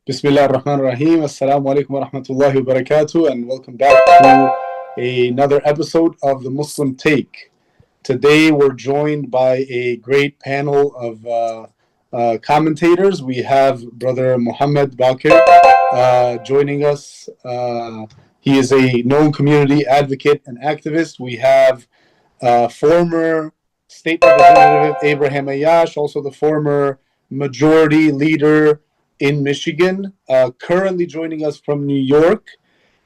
Bismillah ar-Rahman ar-Rahim. Assalamu alaikum wa rahmatullahi wa barakatuh, and welcome back to another episode of the Muslim Take. Today we're joined by a great panel of commentators. We have Brother Muhammad Bakir joining us. He is a known community advocate and activist. We have former State Representative Abraham Ayash, also the former majority leader in Michigan, currently joining us from New York.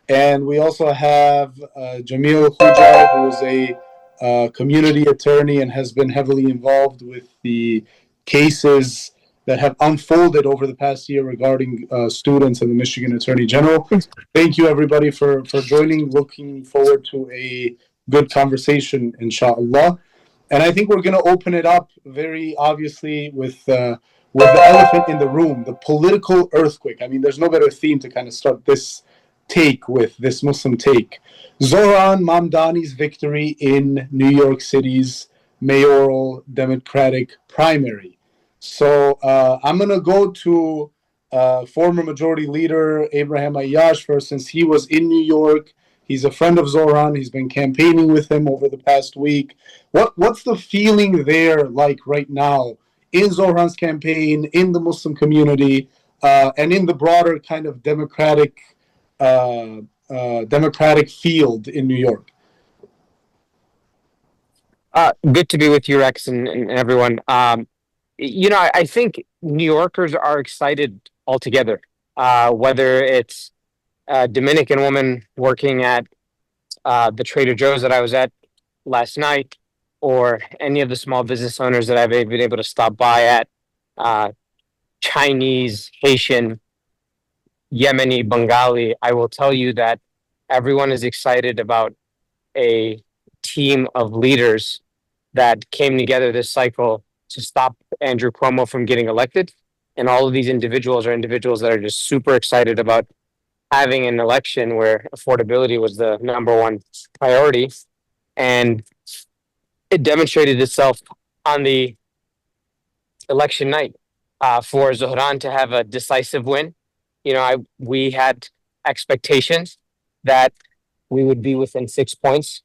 And we also have Jamil Khujar, who is a community attorney and has been heavily involved with the cases that have unfolded over the past year regarding students and the Michigan Attorney General. Thank you, everybody, for joining. Looking forward to a good conversation, inshallah. And I think we're going to open it up very obviously with the elephant in the room, the political earthquake. I mean, there's no better theme to kind of start this take with, this Muslim take. Zohran Mamdani's victory in New York City's mayoral Democratic primary. So I'm going to go to former majority leader Abraham Ayash first, since he was in New York. He's a friend of Zohran. He's been campaigning with him over the past week. What's the feeling there like right now in Zohran's campaign, in the Muslim community, and in the broader kind of democratic field in New York? Good to be with you, Rex, and everyone. I think New Yorkers are excited altogether, whether it's a Dominican woman working at the Trader Joe's that I was at last night, or any of the small business owners that I've been able to stop by at, Chinese, Haitian, Yemeni, Bengali. I will tell you that everyone is excited about a team of leaders that came together this cycle to stop Andrew Cuomo from getting elected. And all of these individuals are individuals that are just super excited about having an election where affordability was the number one priority. And it demonstrated itself on the election night for Zohran to have a decisive win. We had expectations that we would be within 6 points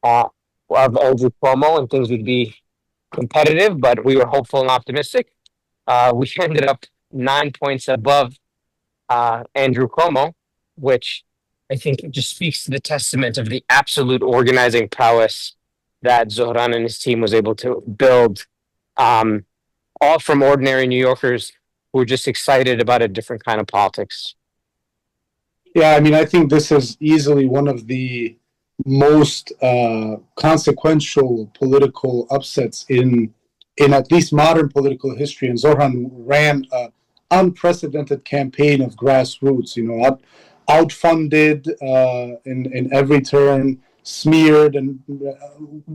of Andrew Cuomo and things would be competitive, but we were hopeful and optimistic. We ended up 9 points above Andrew Cuomo, which I think just speaks to the testament of the absolute organizing prowess that Zohran and his team was able to build, all from ordinary New Yorkers who are just excited about a different kind of politics. Yeah, I mean, I think this is easily one of the most consequential political upsets in at least modern political history. And Zohran ran an unprecedented campaign of grassroots, outfunded in every turn, smeared, and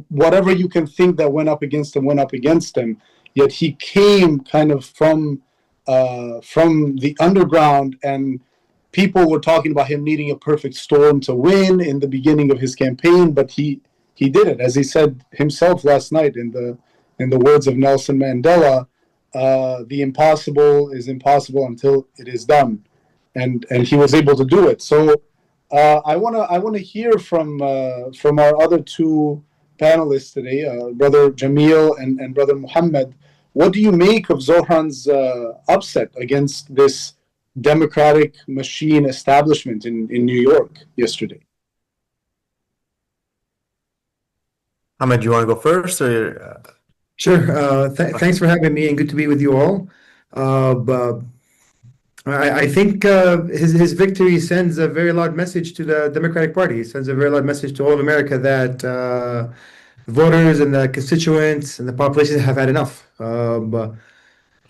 whatever you can think that went up against him. Yet he came kind of from the underground, and people were talking about him needing a perfect storm to win in the beginning of his campaign, but he did it, as he said himself last night in the words of Nelson Mandela. The impossible is impossible until it is done, and he was able to do it. So I wanna hear from our other two panelists today, Brother Jamil and Brother Muhammad. What do you make of Zohran's upset against this democratic machine establishment in New York yesterday? Ahmed, do you want to go first? Or Sure. Thanks for having me, and good to be with you all. I think his victory sends a very loud message to the Democratic Party. It sends a very loud message to all of America that voters and the constituents and the population have had enough.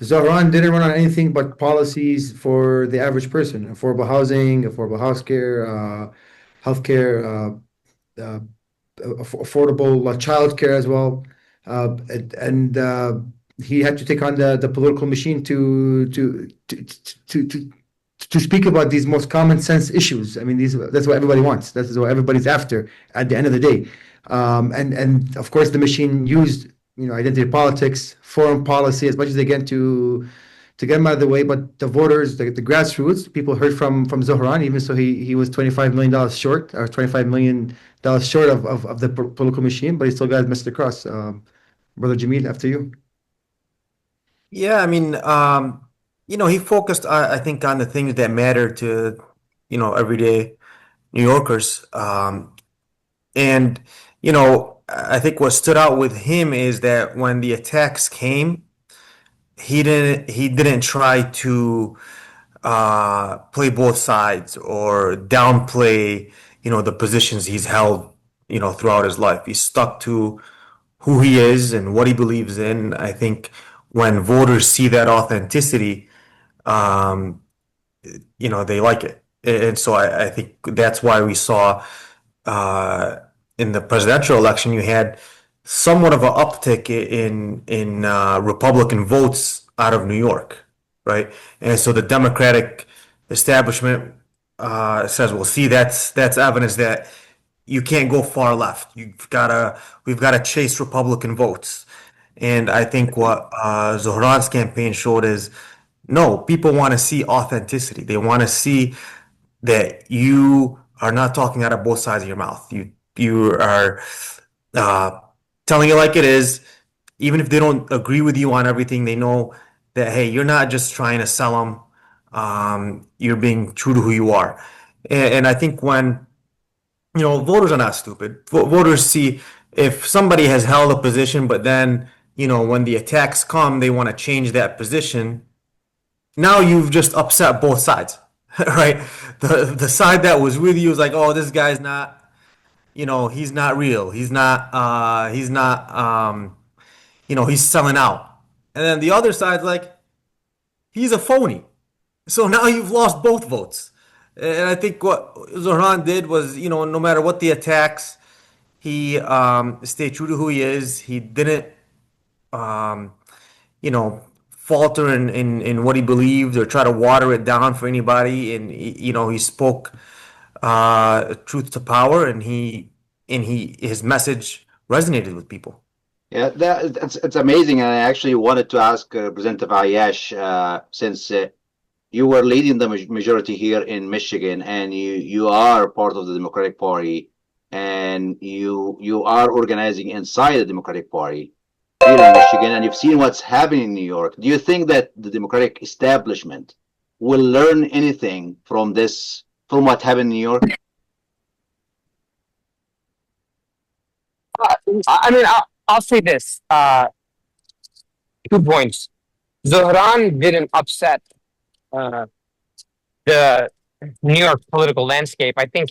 Zohran didn't run on anything but policies for the average person: affordable housing, affordable healthcare, affordable childcare as well, and he had to take on the political machine to speak about these most common sense issues. I mean, that's what everybody wants. That's what everybody's after at the end of the day. And of course, the machine used identity politics, foreign policy as much as they can to to get him out of the way. But the voters, the grassroots, people heard from Zohran, even so he was $25 million short, or $25 million short of the political machine, but he still got his message across. Brother Jamil, after you. Yeah, I mean, he focused, I think, on the things that matter to, everyday New Yorkers. And, I think what stood out with him is that when the attacks came, he didn't try to play both sides or downplay, the positions he's held, throughout his life. He stuck to who he is and what he believes in. I think when voters see that authenticity, um, they like it. And so I think that's why we saw uh, in the presidential election, you had somewhat of an uptick in Republican votes out of New York, right? And so the Democratic establishment says, "Well, see, that's evidence that you can't go far left. We've gotta chase Republican votes." And I think what Zohran's campaign showed is, no, people want to see authenticity. They want to see that you are not talking out of both sides of your mouth. You are uh, telling it like it is, even if they don't agree with you on everything. They know that, hey, you're not just trying to sell them. You're being true to who you are. And I think when voters are not stupid. Voters see if somebody has held a position, but then when the attacks come, they want to change that position. Now you've just upset both sides, right? The side that was with you is like, oh, this guy's not, he's not real. He's selling out. And then the other side's like, he's a phony. So now you've lost both votes. And I think what Zohran did was, no matter what the attacks, he stayed true to who he is. He didn't, um, falter in what he believed or try to water it down for anybody. And he spoke truth to power, and his message resonated with people. Yeah, it's amazing. And I actually wanted to ask Representative Ayash, since you were leading the majority here in Michigan, and you are part of the Democratic Party, and you are organizing inside the Democratic Party here in Michigan, and you've seen what's happening in New York. Do you think that the Democratic establishment will learn anything from what happened in New York? I mean, I'll say this. 2 points. Zohran didn't upset the New York political landscape. I think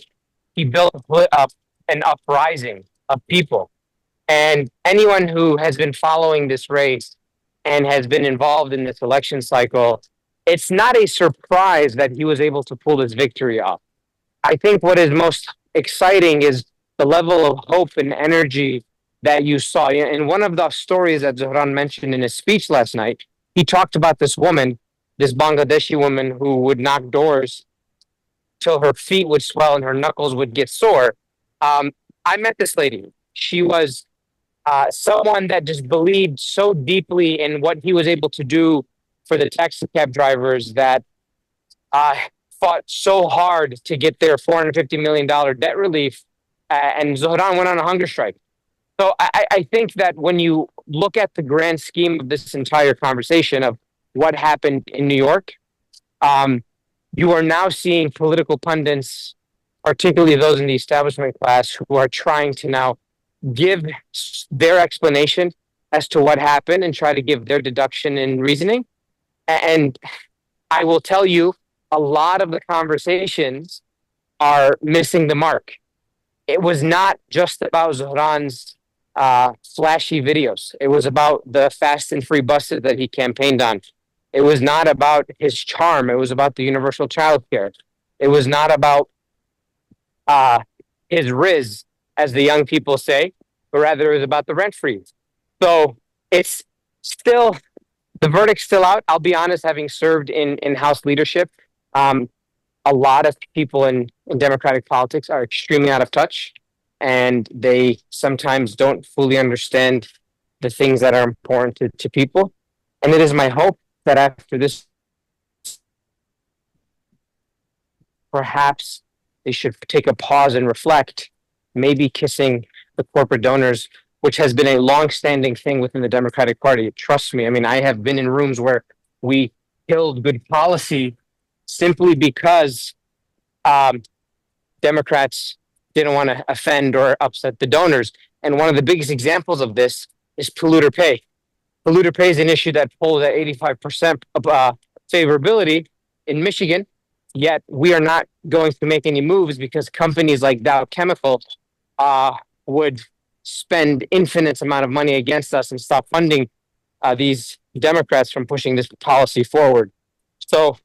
he built up an uprising of people. And anyone who has been following this race and has been involved in this election cycle, it's not a surprise that he was able to pull this victory off. I think what is most exciting is the level of hope and energy that you saw. In one of the stories that Zohran mentioned in his speech last night, he talked about this woman, this Bangladeshi woman who would knock doors till her feet would swell and her knuckles would get sore. I met this lady. She was someone that just believed so deeply in what he was able to do for the taxi cab drivers that fought so hard to get their $450 million debt relief. And Zohran went on a hunger strike. So I think that when you look at the grand scheme of this entire conversation of what happened in New York, you are now seeing political pundits, particularly those in the establishment class, who are trying to now give their explanation as to what happened and try to give their deduction and reasoning. And I will tell you, a lot of the conversations are missing the mark. It was not just about Zohran's flashy videos. It was about the fast and free buses that he campaigned on. It was not about his charm. It was about the universal child care. It was not about his riz, as the young people say, but rather it was about the rent freeze. So it's still, the verdict's still out. I'll be honest, having served in House leadership, a lot of people in Democratic politics are extremely out of touch, and they sometimes don't fully understand the things that are important to people. And it is my hope that after this, perhaps they should take a pause and reflect, maybe kissing the corporate donors, which has been a long-standing thing within the Democratic Party. Trust me. I mean, I have been in rooms where we killed good policy simply because Democrats didn't want to offend or upset the donors. And one of the biggest examples of this is polluter pay. Polluter pay is an issue that polls at 85% of favorability in Michigan. Yet we are not going to make any moves because companies like Dow Chemical would spend infinite amount of money against us and stop funding these Democrats from pushing this policy forward. So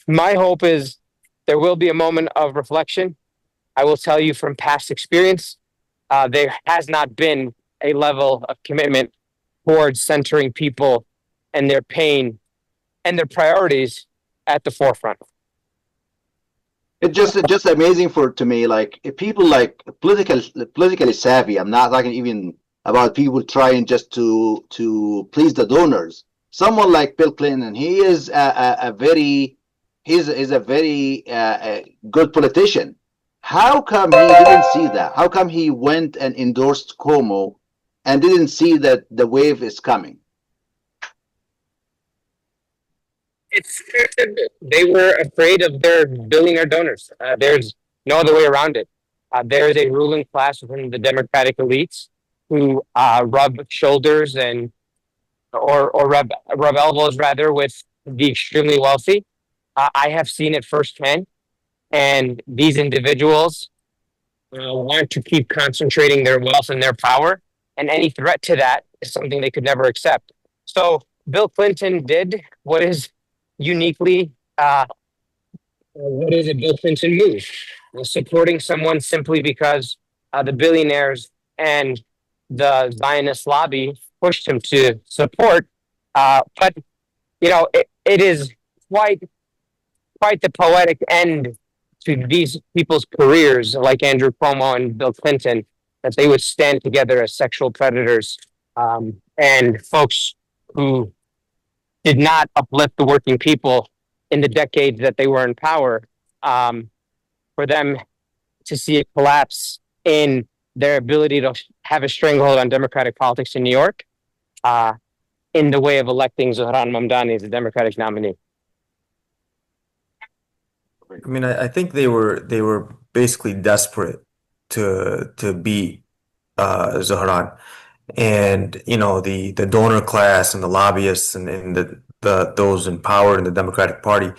my hope is there will be a moment of reflection. I will tell you from past experience, there has not been a level of commitment towards centering people and their pain and their priorities at the forefront. It's just amazing to me, like if people like politically savvy. I'm not talking even about people trying just to please the donors. Someone like Bill Clinton, he is a very good politician. How come he didn't see that? How come he went and endorsed Cuomo and didn't see that the wave is coming? They were afraid of their billionaire donors. There's no other way around it. There is a ruling class within the Democratic elites who rub shoulders and or rub elbows rather with the extremely wealthy. I have seen it firsthand, and these individuals want to keep concentrating their wealth and their power, and any threat to that is something they could never accept. So Bill Clinton did what is uniquely what is a Bill Clinton move? Supporting someone simply because the billionaires and the Zionist lobby pushed him to support. But it is quite the poetic end to these people's careers, like Andrew Cuomo and Bill Clinton, that they would stand together as sexual predators and folks who did not uplift the working people in the decades that they were in power. For them to see a collapse in their ability to have a stranglehold on Democratic politics in New York, in the way of electing Zohran Mamdani as the Democratic nominee. I mean, I think they were basically desperate to beat Zohran, and the donor class and the lobbyists and the those in power in the Democratic Party,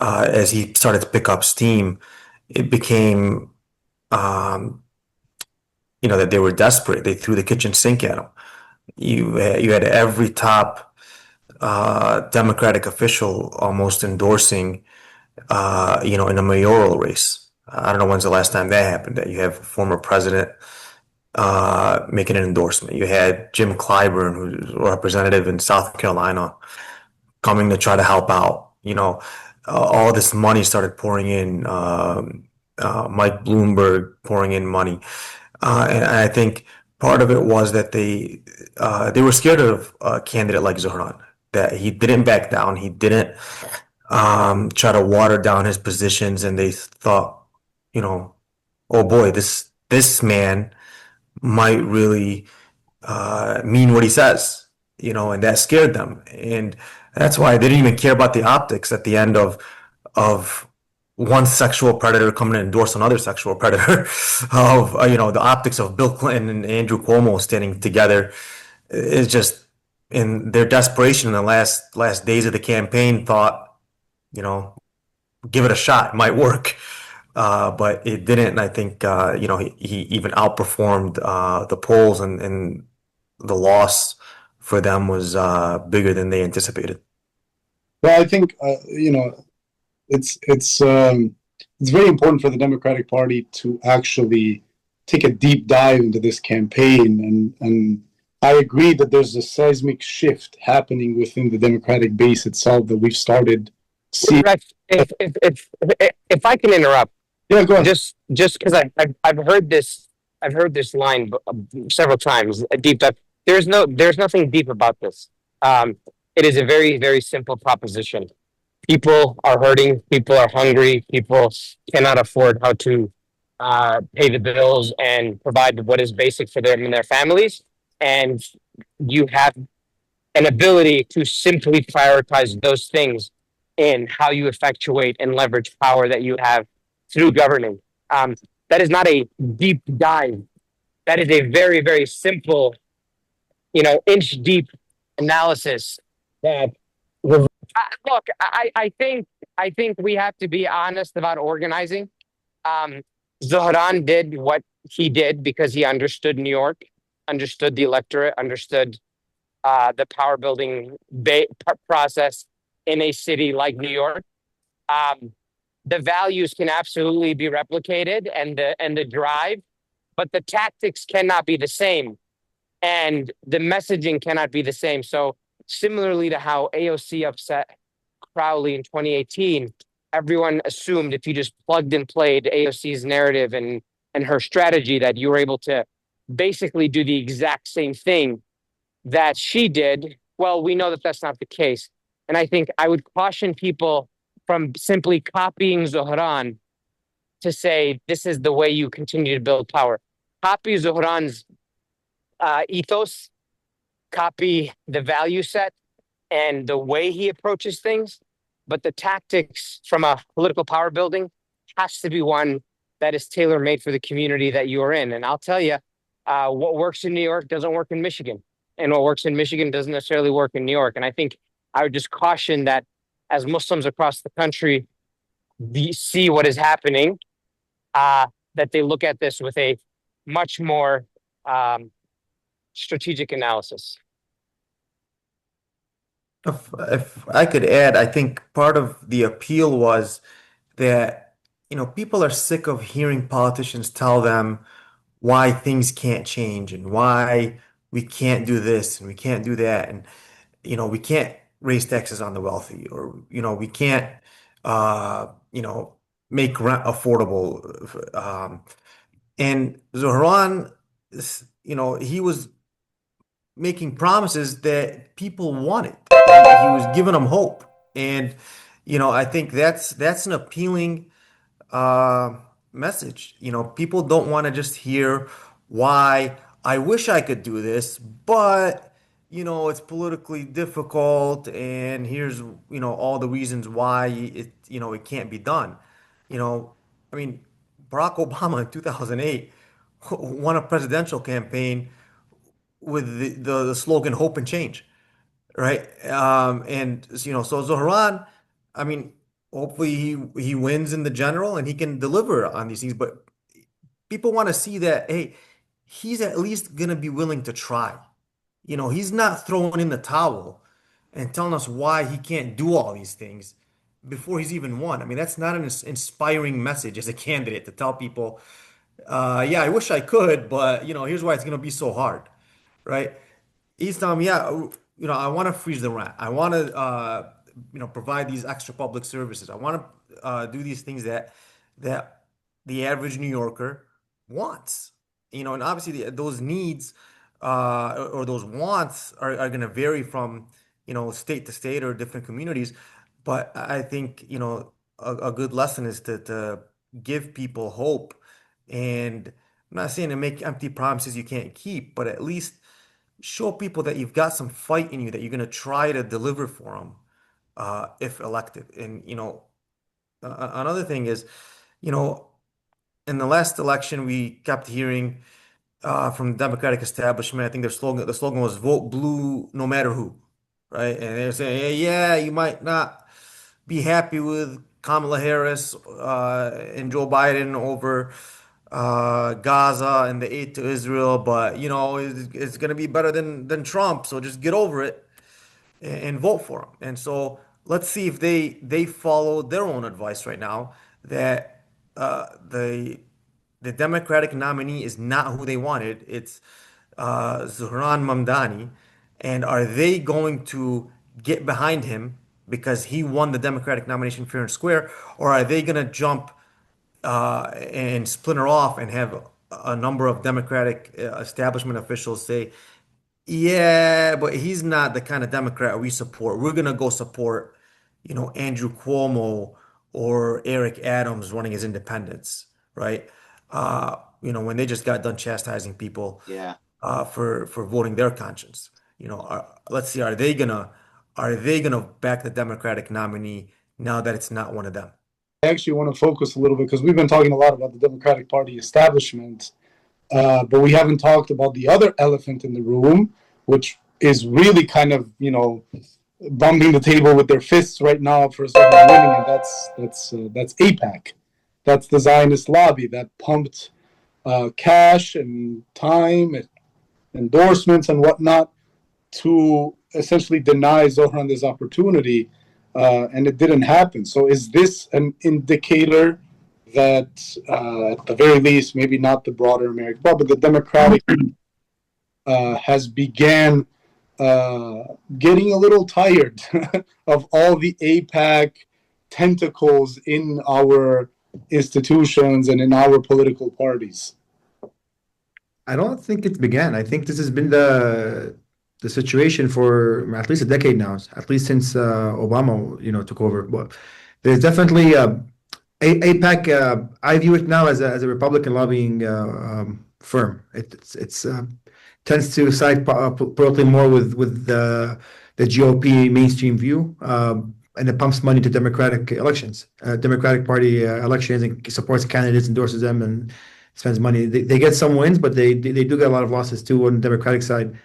as he started to pick up steam, it became that they were desperate. They threw the kitchen sink at him. You had every top Democratic official almost endorsing in a mayoral race. I don't know when's the last time that happened, that you have a former president making an endorsement. You had Jim Clyburn, who's a representative in South Carolina, coming to try to help out. All this money started pouring in. Mike Bloomberg pouring in money, and I think part of it was that they were scared of a candidate like Zohran, that he didn't back down. He didn't try to water down his positions, and they thought, oh boy, this man might really mean what he says, and that scared them, and that's why they didn't even care about the optics at the end of one sexual predator coming to endorse another sexual predator, of the optics of Bill Clinton and Andrew Cuomo standing together is just, in their desperation in the last days of the campaign, thought, give it a shot, it might work. But it didn't, and I think he even outperformed the polls, and the loss for them was bigger than they anticipated. Well, I think it's very important for the Democratic Party to actually take a deep dive into this campaign, and I agree that there's a seismic shift happening within the Democratic base itself that we've started seeing. If I can interrupt, yeah, go ahead. Just because I've heard this line several times. A deep dive. There's nothing deep about this. it is a very, very simple proposition. People are hurting, people are hungry, people cannot afford how to pay the bills and provide what is basic for them and their families. And you have an ability to simply prioritize those things in how you effectuate and leverage power that you have through governing. Um, that is not a deep dive. That is a very, very simple, inch deep analysis that look, I think we have to be honest about organizing. Um, Zohran did what he did because he understood New York, understood the electorate, understood the power building process in a city like New York. Um, the values can absolutely be replicated and the drive, but the tactics cannot be the same, and the messaging cannot be the same. So similarly to how AOC upset Crowley in 2018, everyone assumed if you just plugged and played AOC's narrative and her strategy that you were able to basically do the exact same thing that she did. Well, we know that that's not the case. And I think I would caution people from simply copying Zohran to say this is the way you continue to build power. Copy Zohran's ethos, copy the value set and the way he approaches things, but the tactics from a political power building has to be one that is tailor made for the community that you are in. And I'll tell you, what works in New York doesn't work in Michigan, and what works in Michigan doesn't necessarily work in New York. And I think I would just caution that as Muslims across the country see what is happening, that they look at this with a much more strategic analysis. If I could add, I think part of the appeal was that, people are sick of hearing politicians tell them why things can't change and why we can't do this and we can't do that. And, we can't raise taxes on the wealthy, or, we can't, make rent affordable. And Zohran, he was making promises that people wanted. He was giving them hope. And, I think that's an appealing message. People don't want to just hear why I wish I could do this, but it's politically difficult, and here's all the reasons why it can't be done. I mean, Barack Obama in 2008 won a presidential campaign with the slogan "Hope and Change." Right? And so Zohran, I mean, hopefully he wins in the general and he can deliver on these things. But people want to see that, hey, he's at least gonna be willing to try. He's not throwing in the towel and telling us why he can't do all these things before he's even won. I mean, that's not an inspiring message as a candidate to tell people, yeah, I wish I could, but here's why it's gonna be so hard, right? He's telling me, yeah, I want to freeze the rent. I want to, provide these extra public services. I want to do these things that the average New Yorker wants. And obviously those needs or those wants are going to vary from, state to state or different communities. But I think, a good lesson is to give people hope. And I'm not saying to make empty promises you can't keep, but at least show people that you've got some fight in you, that you're going to try to deliver for them if elected. And, another thing is, you know, in the last election, we kept hearing from the Democratic establishment, I think the slogan was vote blue no matter who, right? And they're saying, hey, yeah, you might not be happy with Kamala Harris and Joe Biden over Gaza and the aid to Israel, but it's going to be better than Trump. So just get over it and vote for him. And so let's see if they follow their own advice right now that the Democratic nominee is not who they wanted. It's Zohran Mamdani. And are they going to get behind him because he won the Democratic nomination fair and square? Or are they going to jump and splinter off and have a number of Democratic establishment officials say, Yeah, but he's not the kind of Democrat we support. We're gonna go support, Andrew Cuomo or Eric Adams running as independents, right? When they just got done chastising people Yeah. for voting their conscience. Let's see, are they gonna back the Democratic nominee now that it's not one of them? I actually want to focus a little bit because we've been talking a lot about the Democratic Party establishment, but we haven't talked about the other elephant in the room, which is really kind of, bumping the table with their fists right now for Zohran winning, and that's AIPAC. That's the Zionist lobby that pumped cash and time and endorsements and whatnot to essentially deny Zohran this opportunity, and it didn't happen. So is this an indicator that, at the very least, maybe not the broader American, but the Democratic has began getting a little tired of all the AIPAC tentacles in our institutions and in our political parties? I don't think it began. I think this has been the situation for at least a decade now, at least since Obama, took over. But there's definitely AIPAC. I view it now as a Republican lobbying firm. It's tends to side politically more with the GOP mainstream view, and it pumps money to Democratic elections, Democratic Party elections, and supports candidates, endorses them, and spends money. They get some wins, but they do get a lot of losses too on the Democratic side.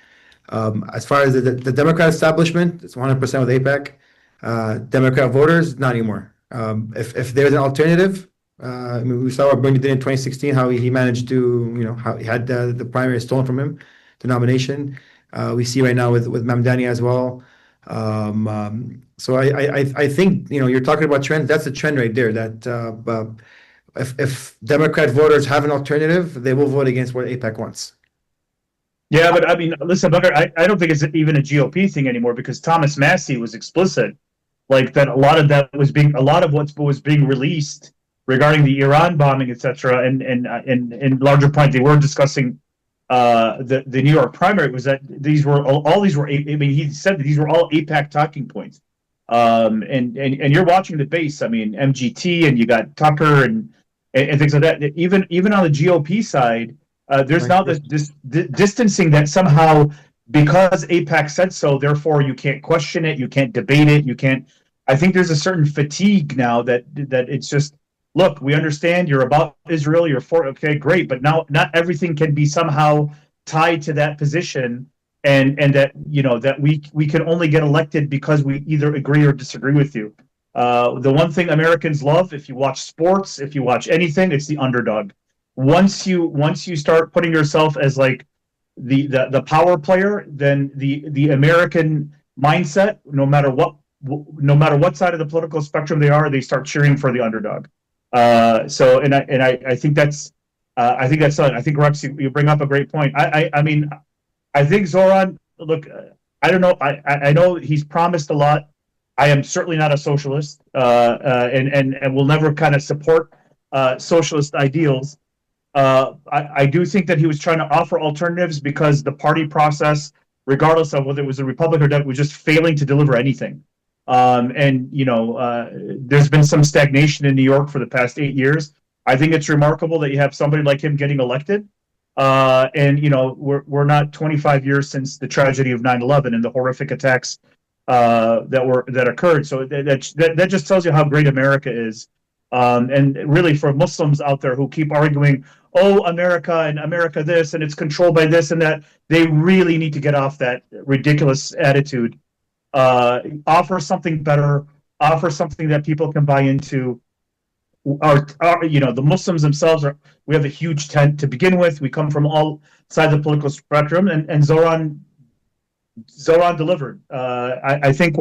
As far as the Democrat establishment, it's 100% with AIPAC. Democrat voters, not anymore. If there's an alternative, I mean, we saw what Bernie did in 2016, how he managed to, how he had the primary stolen from him, the nomination. We see right now with Mamdani as well. So I think, you're talking about trends. That's a trend right there. That if Democrat voters have an alternative, they will vote against what AIPAC wants. Yeah, but I mean, listen, Booker, I don't think it's even a GOP thing anymore, because Thomas Massey was explicit, like that a lot of what was being released regarding the Iran bombing, etc., and in larger point, they were discussing the New York primary, was that these were I mean, he said that these were all AIPAC talking points. And you're watching the base. I mean, MGT, and you got Tucker and things like that. Even on the GOP side, there's now this distancing that somehow, because AIPAC said so, therefore you can't question it, you can't debate it, you can't. I think there's a certain fatigue now that it's just, look, we understand you're about Israel, you're for, okay, great, but now not everything can be somehow tied to that position, and that that we can only get elected because we either agree or disagree with you. The one thing Americans love, if you watch sports, if you watch anything, it's the underdog. Once you start putting yourself as like the power player, then the American mindset, no matter what side of the political spectrum they start cheering for the underdog. So I think that's something. I think, Rex, you bring up a great point. I mean, I think Zohran, look, I don't know. I know he's promised a lot. I am certainly not a socialist, and will never kind of support socialist ideals. I do think that he was trying to offer alternatives, because the party process, regardless of whether it was a Republican or Democrat, was just failing to deliver anything. There's been some stagnation in New York for the past 8 years. I think it's remarkable that you have somebody like him getting elected. We're not 25 years since the tragedy of 9/11 and the horrific attacks that occurred. So that just tells you how great America is. And really, for Muslims out there who keep arguing, oh, America and America this, and it's controlled by this and that, they really need to get off that ridiculous attitude. Offer something better, offer something that people can buy into. The Muslims themselves we have a huge tent to begin with. We come from all sides of the political spectrum, and Zohran delivered. I think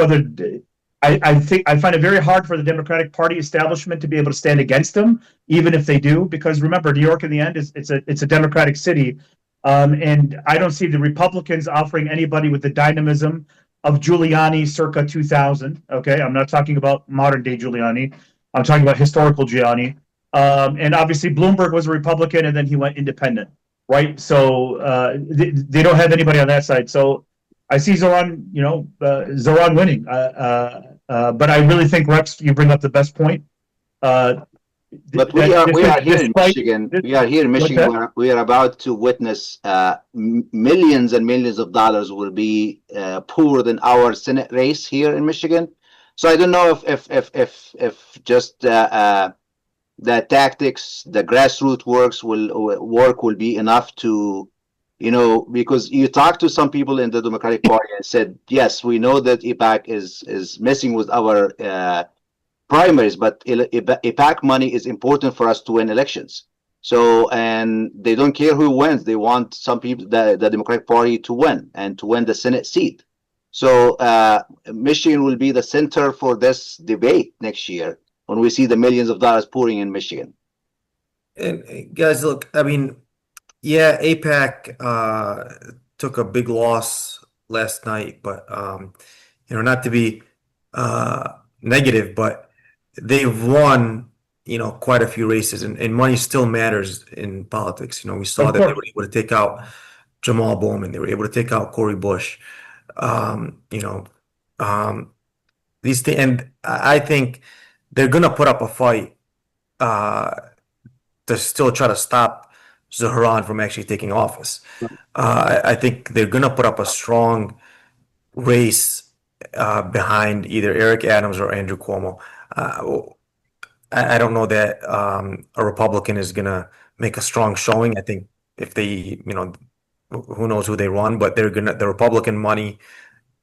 I find it very hard for the Democratic Party establishment to be able to stand against them, even if they do, because remember, New York in the end it's a Democratic city, and I don't see the Republicans offering anybody with the dynamism of Giuliani circa 2000. Okay, I'm not talking about modern day Giuliani. I'm talking about historical Giuliani. And obviously Bloomberg was a Republican, and then he went independent. right? So they don't have anybody on that side. So I see Zohran, Zohran winning. But I really think, Rex, you bring up the best point. But That we are here in despite Michigan. this, We are here in what's Michigan. that? We are about to witness millions and millions of dollars will be poured in our Senate race here in Michigan. So I don't know if just the tactics, the grassroots work will be enough to, because you talk to some people in the Democratic Party and said, yes, we know that AIPAC is messing with our primaries, but AIPAC money is important for us to win elections. So, and they don't care who wins. They want some people, the Democratic Party, to win and to win the Senate seat. So, Michigan will be the center for this debate next year when we see the millions of dollars pouring in Michigan. And guys, look, I mean, yeah, APAC took a big loss last night, but not to be negative, but they've won, quite a few races, and money still matters in politics. We saw Of that they course. were able to take out Jamal Bowman, they were able to take out Cory Bush. Um, you know, these things, and I think they're gonna put up a fight uh, to still try to stop Zohran from actually taking office. I think they're gonna put up a strong race behind either Eric Adams or Andrew Cuomo. I don't know that a Republican is gonna make a strong showing. I think if they, who knows who they run, but the Republican money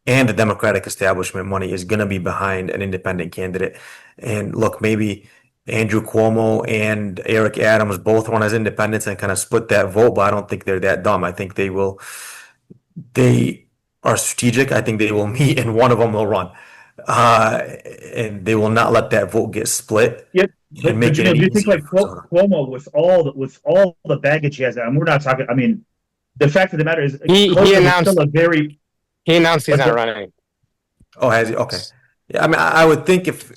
and the Democratic establishment money is gonna be behind an independent candidate. And look, maybe Andrew Cuomo and Eric Adams both run as independents and kind of split that vote, but I don't think they're that dumb. I think they are strategic. I think they will meet and one of them will run. And they will not let that vote get split Yeah, and but make it do any you think easier like for Zohran. Cuomo with all the baggage he has, and we're not talking. I mean, the fact of the matter is, He COVID is announced still a very. he's What's not that? running. Oh, has he? Okay. Yeah, I mean, I would think if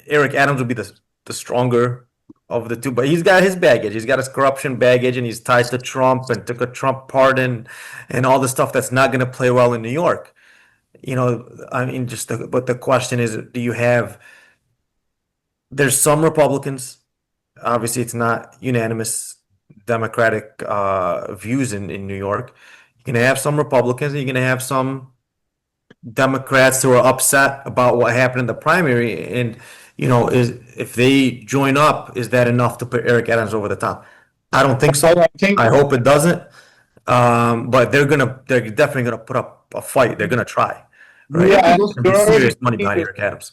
Eric Adams would be the stronger of the two, but he's got his baggage. He's got his corruption baggage, and he's tied to Trump and took a Trump pardon and all the stuff that's not going to play well in New York. I mean, but the question is, do you have? There's some Republicans. Obviously, it's not unanimous Democratic views in New York. You're going to have some Republicans, and you're going to have some Democrats who are upset about what happened in the primary, and is if they join up, is that enough to put Eric Adams over the top? I don't think so. I think I hope it doesn't. But they're definitely gonna put up a fight. They're gonna try, right? yeah, and And be you're already serious money seeing behind this. Eric Adams.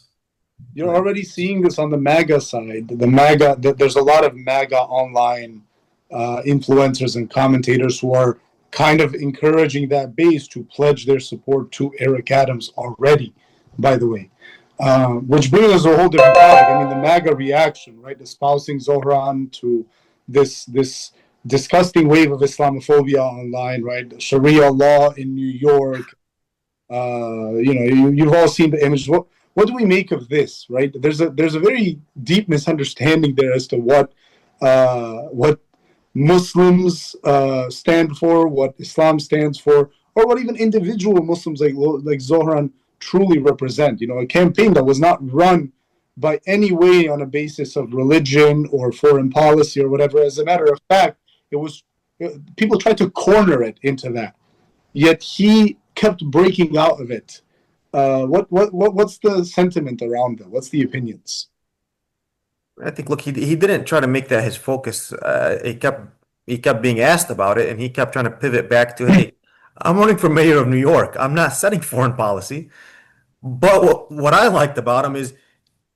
You're already seeing this on the MAGA side. There's a lot of MAGA online influencers and commentators who are kind of encouraging that base to pledge their support to Eric Adams already, by the way. Which brings us a whole different topic. I mean, the MAGA reaction, right? Espousing Zohran to this disgusting wave of Islamophobia online, right? Sharia law in New York. You've all seen the images. What do we make of this, right? There's a very deep misunderstanding there as to what Muslims stand for, what Islam stands for, or what even individual Muslims like Zohran truly represent. A campaign that was not run by any way on a basis of religion or foreign policy or whatever. As a matter of fact, people tried to corner it into that. Yet he kept breaking out of it. What's the sentiment around that? What's the opinions? I think, look, he didn't try to make that his focus. He kept being asked about it, and he kept trying to pivot back to, hey, I'm running for mayor of New York. I'm not setting foreign policy. But what I liked about him is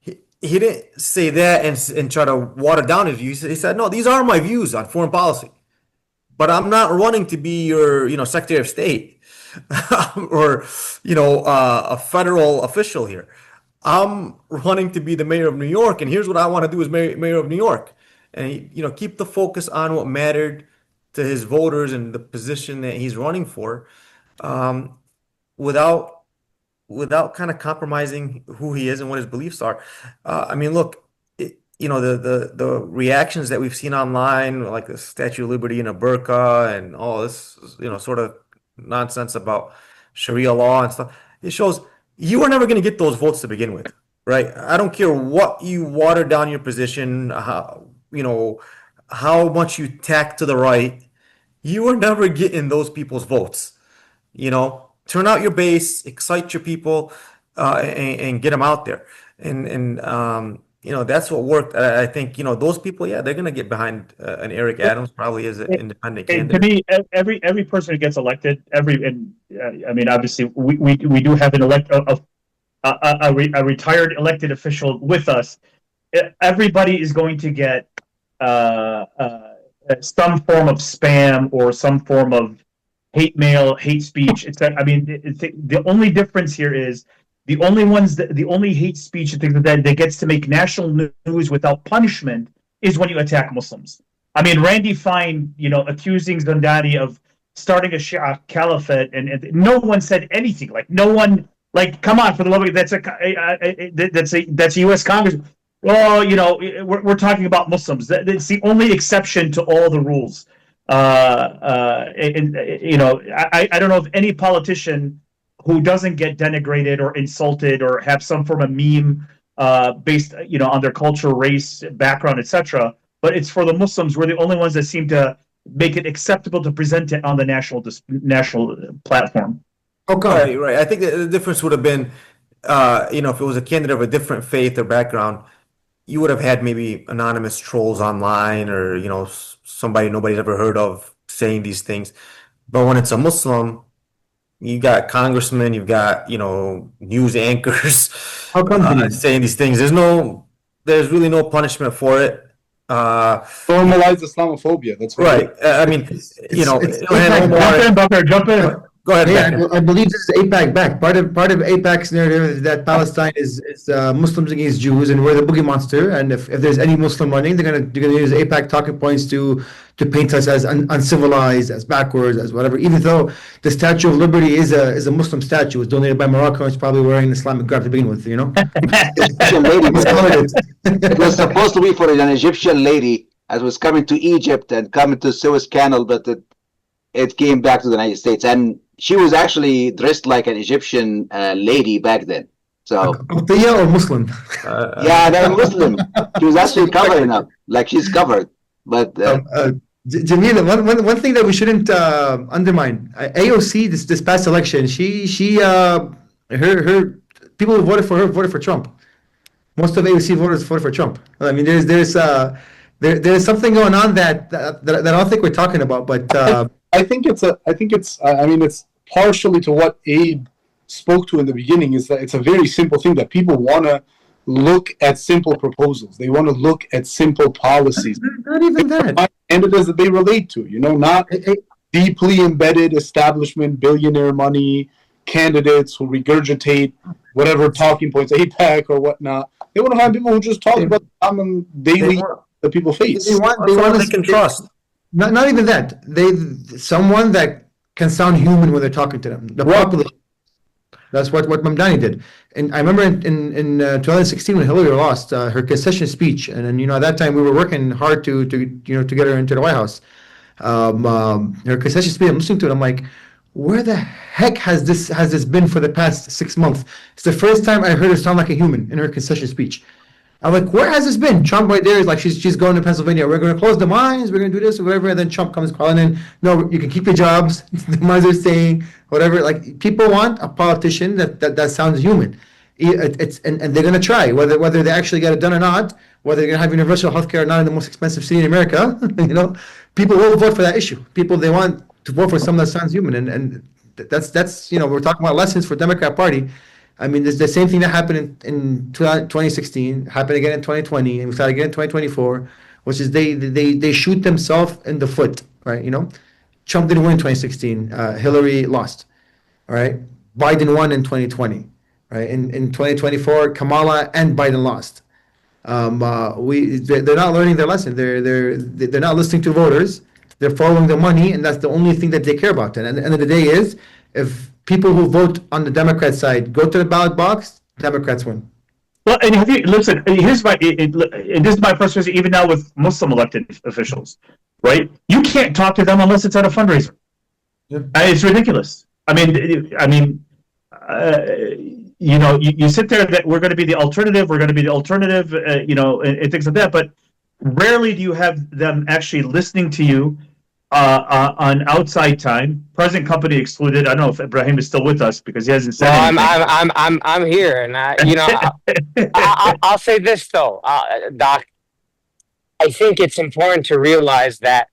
he didn't say that and try to water down his views. He said, no, these are my views on foreign policy, but I'm not running to be your, Secretary of State or, a federal official here. I'm running to be the mayor of New York, and here's what I want to do as mayor of New York. And keep the focus on what mattered to his voters and the position that he's running for, without kind of compromising who he is and what his beliefs are. I mean, look, the reactions that we've seen online, like the Statue of Liberty in a burqa and all this, sort of nonsense about Sharia law and stuff, it shows you were never going to get those votes to begin with, right? I don't care what you water down your position, how much you tack to the right, you were never getting those people's votes. Turn out your base, excite your people, and get them out there. And that's what worked. I think, those people, yeah, they're going to get behind an Eric Adams, probably as an independent And to candidate. me, every person who gets elected, I mean, obviously, we do have a retired elected official with us. Everybody is going to get some form of spam or some form of hate mail, hate speech. I mean, the only difference here is the only hate speech that gets to make national news without punishment is when you attack Muslims. I mean, Randy Fine, accusing Zandani of starting a Shia caliphate, and no one said anything. Like, no one, like, come on, for the love of God, that's a U.S. Congress. Oh, we're talking about Muslims. It's the only exception to all the rules. I don't know of any politician who doesn't get denigrated or insulted or have some form of meme based, on their culture, race, background, etc. But it's for the Muslims. We're the only ones that seem to make it acceptable to present it on the national platform. Okay, right. I think the difference would have been, if it was a candidate of a different faith or background, you would have had maybe anonymous trolls online or, somebody nobody's ever heard of saying these things. But when it's a Muslim, you got congressmen, you've got, news anchors saying these things. There's really no punishment for it. Formalize Islamophobia. That's right. I mean, Jump in. Go ahead. Yeah, I believe this is AIPAC back. Part of AIPAC's narrative is that Palestine is Muslims against Jews, and we're the boogie monster. And if there's any Muslim running, they're gonna use AIPAC talking points to paint us as uncivilized, as backwards, as whatever. Even though the Statue of Liberty is a Muslim statue, it's donated by Morocco, and it's probably wearing Islamic garb to begin with. Egyptian lady. It was supposed to be for an Egyptian lady as was coming to Egypt and coming to Suez Canal, but it came back to the United States, and she was actually dressed like an Egyptian lady back then. So, or Muslim? Yeah, they're Muslim. She was actually covering up, like she's covered. But Jamila, one thing that we shouldn't undermine, AOC this past election, her people who voted for her voted for Trump. Most of AOC voters voted for Trump. I mean, there's something going on that I don't think we're talking about, but. I think it's partially to what Abe spoke to in the beginning, is that it's a very simple thing that people want to look at simple proposals. They want to look at simple policies. Not even that. Candidates that they relate to, not deeply embedded establishment, billionaire money candidates who regurgitate whatever talking points, AIPAC or whatnot. They want to find people who just talk about the common daily that people face. They want they can trust. Not even that. Someone that can sound human when they're talking to them. The population. That's what Mamdani did. And I remember in 2016 when Hillary lost her concession speech, and then at that time we were working hard to get her into the White House. Her concession speech, I'm listening to it. I'm like, where the heck has this been for the past 6 months? It's the first time I heard her sound like a human in her concession speech. I'm like, where has this been? Trump right there is like, she's going to Pennsylvania. We're going to close the mines. We're going to do this or whatever. And then Trump comes calling in. No, you can keep your jobs. The mines are staying, whatever. Like, people want a politician that sounds human. And they're going to try, whether they actually get it done or not, whether they're going to have universal health care or not in the most expensive city in America. People will vote for that issue. They want to vote for someone that sounds human. And that's we're talking about lessons for Democrat Party. I mean, there's the same thing that happened in 2016, happened again in 2020, and we started again in 2024, which is they shoot themselves in the foot, right? Trump didn't win in 2016. Hillary lost, all right? Biden won in 2020, right? In 2024, Kamala and Biden lost. They're not learning their lesson. They're not listening to voters. They're following the money, and that's the only thing that they care about. And at the end of the day is, if people who vote on the Democrat side go to the ballot box, Democrats win. Well, and have you listen? Here's my this is my perspective. Even now with Muslim elected officials, right? You can't talk to them unless it's at a fundraiser. Yeah. It's ridiculous. You sit there that we're going to be the alternative. We're going to be the alternative. And things like that. But rarely do you have them actually listening to you on outside time. Present company excluded. I don't know if Ibrahim is still with us because he hasn't said anything. I'm here, and I'll say this though, Doc. I think it's important to realize that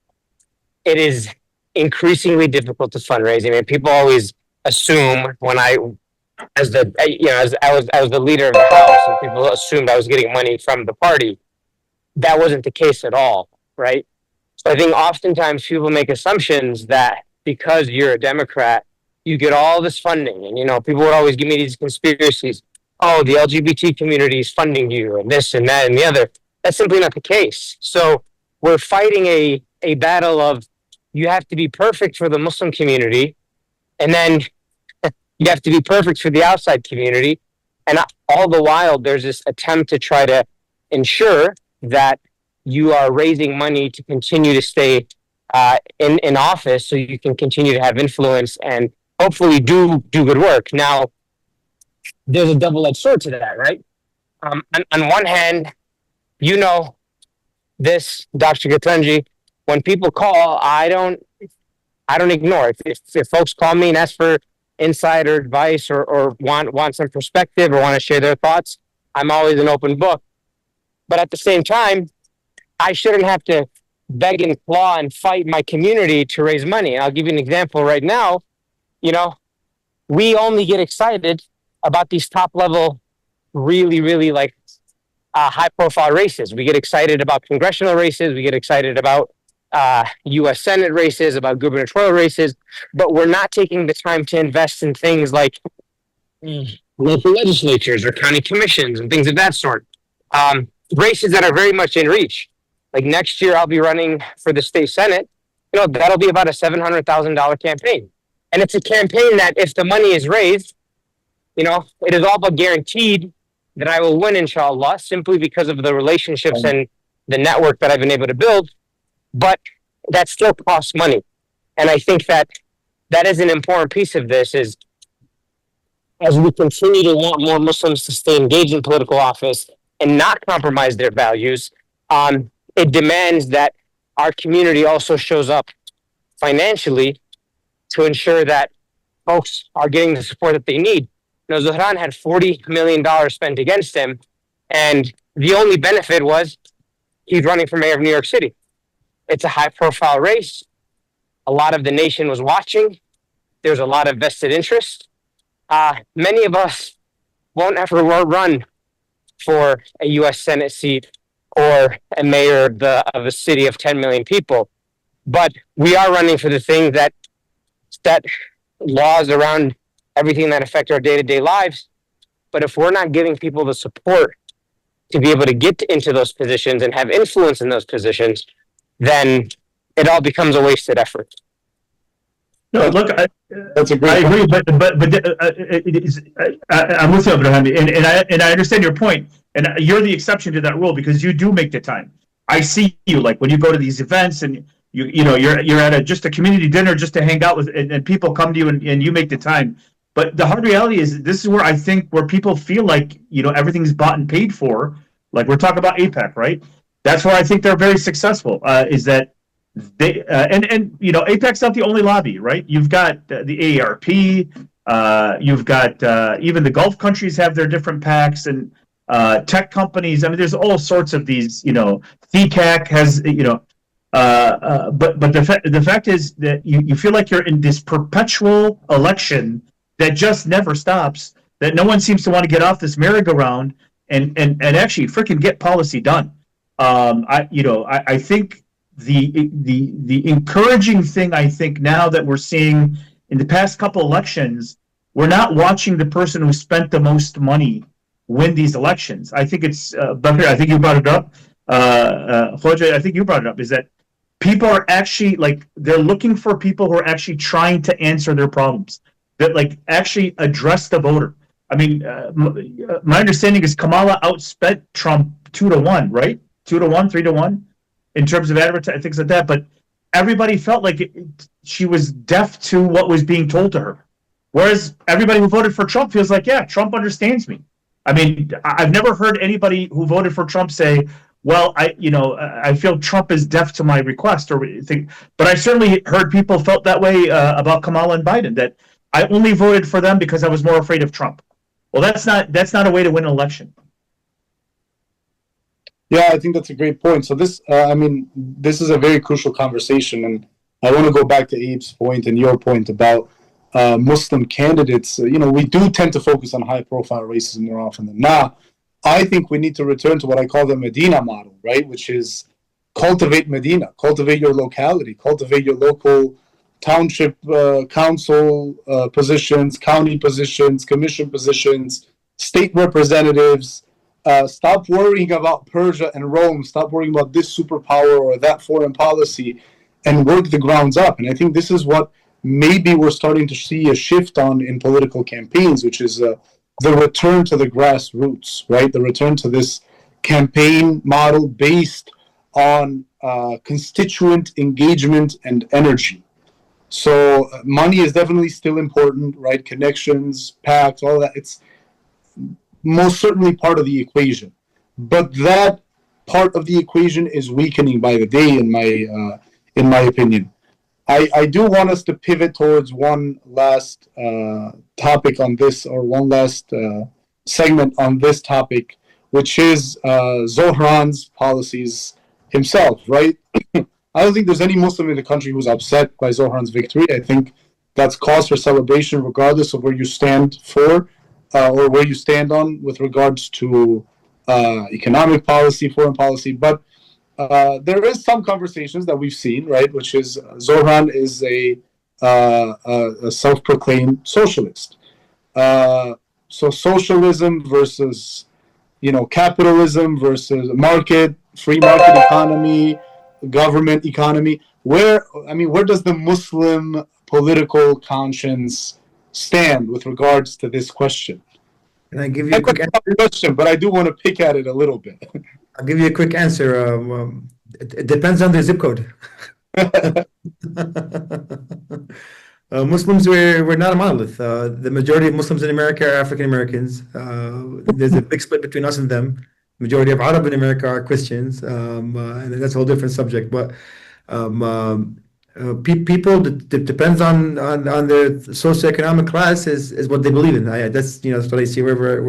it is increasingly difficult to fundraise. I mean, people always assume when I was the leader of the House, and people assumed I was getting money from the party. That wasn't the case at all, right? So I think oftentimes people make assumptions that because you're a Democrat, you get all this funding, and people would always give me these conspiracies. Oh, the LGBT community is funding you, and this and that and the other. That's simply not the case. So we're fighting a battle of you have to be perfect for the Muslim community, and then you have to be perfect for the outside community. And all the while, there's this attempt to try to ensure that you are raising money to continue to stay in office so you can continue to have influence and hopefully do good work. Now, there's a double-edged sword to that, right? On one hand, this, Dr. Gatunji, when people call, I don't ignore it. If folks call me and ask for insider advice or want some perspective or want to share their thoughts, I'm always an open book. But at the same time, I shouldn't have to beg and claw and fight my community to raise money. And I'll give you an example right now. We only get excited about these top level, really, really high profile races. We get excited about congressional races. We get excited about U.S. Senate races, about gubernatorial races, but we're not taking the time to invest in things like local legislatures or county commissions and things of that sort. Races that are very much in reach. Like next year, I'll be running for the state Senate. That'll be about a $700,000 campaign. And it's a campaign that if the money is raised, it is all but guaranteed that I will win, inshallah, simply because of the relationships and the network that I've been able to build. But that still costs money. And I think that is an important piece of this is as we continue to want more Muslims to stay engaged in political office and not compromise their values, it demands that our community also shows up financially to ensure that folks are getting the support that they need. Zohran had $40 million spent against him, and the only benefit was he's running for mayor of New York City. It's a high-profile race. A lot of the nation was watching. There's a lot of vested interest. Many of us won't ever run for a U.S. Senate seat or a mayor of a city of 10 million people. But we are running for the thing that laws around everything that affect our day-to-day lives. But if we're not giving people the support to be able to get into those positions and have influence in those positions, then it all becomes a wasted effort. No, look, That's a great I agree, but I'm with you, Abraham, and I understand your point, and you're the exception to that rule because you do make the time. I see you like when you go to these events and you're at just a community dinner just to hang out with, and people come to you and you make the time. But the hard reality is this is where I think where people feel like everything's bought and paid for. Like we're talking about AIPAC, right? That's where I think they're very successful. Is that they and AIPAC's not the only lobby, right? You've got the AARP, you've got even the Gulf countries have their different PACs and tech companies. I mean, there's all sorts of these. CCAC has but the fact is that you feel like you're in this perpetual election that just never stops. That no one seems to want to get off this merry-go-round and actually freaking get policy done. I think the encouraging thing I think now that we're seeing in the past couple elections, we're not watching the person who spent the most money win these elections. I think it's Bakr, I think you brought it up. Khoja, I think you brought it up. Is that people are actually they're looking for people who are actually trying to answer their problems, that actually address the voter. I mean, my understanding is Kamala outspent Trump 2-1, right? 2-1, 3-1 in terms of advertising, things like that. But everybody felt like she was deaf to what was being told to her. Whereas everybody who voted for Trump feels like, yeah, Trump understands me. I mean, I've never heard anybody who voted for Trump say, well, I feel Trump is deaf to my request or think, but I've certainly heard people felt that way about Kamala and Biden, that I only voted for them because I was more afraid of Trump. Well, that's not a way to win an election. Yeah, I think that's a great point. So this, this is a very crucial conversation, and I want to go back to Abe's point and your point about Muslim candidates. We do tend to focus on high-profile racism more often than not. I think we need to return to what I call the Medina model, right? Which is cultivate Medina, cultivate your locality, cultivate your local township council positions, county positions, commission positions, state representatives. Stop worrying about Persia and Rome. Stop worrying about this superpower or that foreign policy, and work the grounds up. And I think this is what maybe we're starting to see a shift on in political campaigns, which is the return to the grassroots, right? The return to this campaign model based on constituent engagement and energy. So money is definitely still important, right? Connections, PACs, all that. It's most certainly part of the equation. But that part of the equation is weakening by the day, in my opinion. I do want us to pivot towards one last topic on this, or one last segment on this topic, which is Zohran's policies himself, right? I don't think there's any Muslim in the country who's upset by Zohran's victory. I think that's cause for celebration, regardless of where you stand for or where you stand on with regards to economic policy, foreign policy. But there is some conversations that we've seen, right, which is Zohran is a self-proclaimed socialist. So socialism versus, capitalism versus free market economy, government economy. Where does the Muslim political conscience stand with regards to this question? Can I give you a quick answer? Question, but I do want to pick at it a little bit. I'll give you a quick answer. It depends on the zip code. Muslims, we're not a monolith. The majority of Muslims in America are African Americans. There's a big split between us and them. Majority of Arab in America are Christians, and that's a whole different subject. But people, depends on their socioeconomic class is what they believe in. That's what I see wherever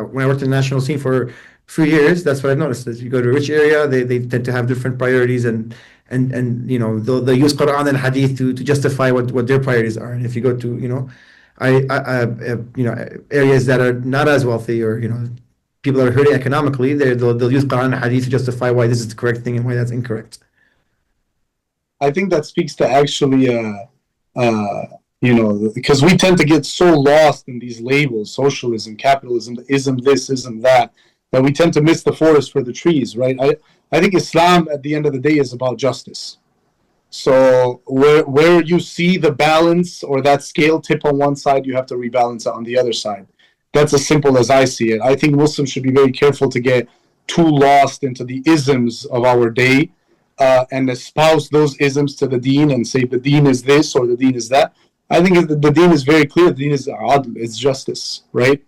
when I worked in the national scene for a few years. That's what I've noticed. As you go to a rich area, they tend to have different priorities, and they'll use Quran and Hadith to justify what their priorities are. And if you go to areas that are not as wealthy, or people that are hurting economically, they'll use Quran and Hadith to justify why this is the correct thing and why that's incorrect. I think that speaks to actually, because we tend to get so lost in these labels, socialism, capitalism, ism this, ism that we tend to miss the forest for the trees, right? I think Islam, at the end of the day, is about justice. So where you see the balance or that scale tip on one side, you have to rebalance it on the other side. That's as simple as I see it. I think Muslims should be very careful to get too lost into the isms of our day, and espouse those isms to the deen and say the deen is this or the deen is that. I think the deen is very clear. The deen is adl, it's justice, right?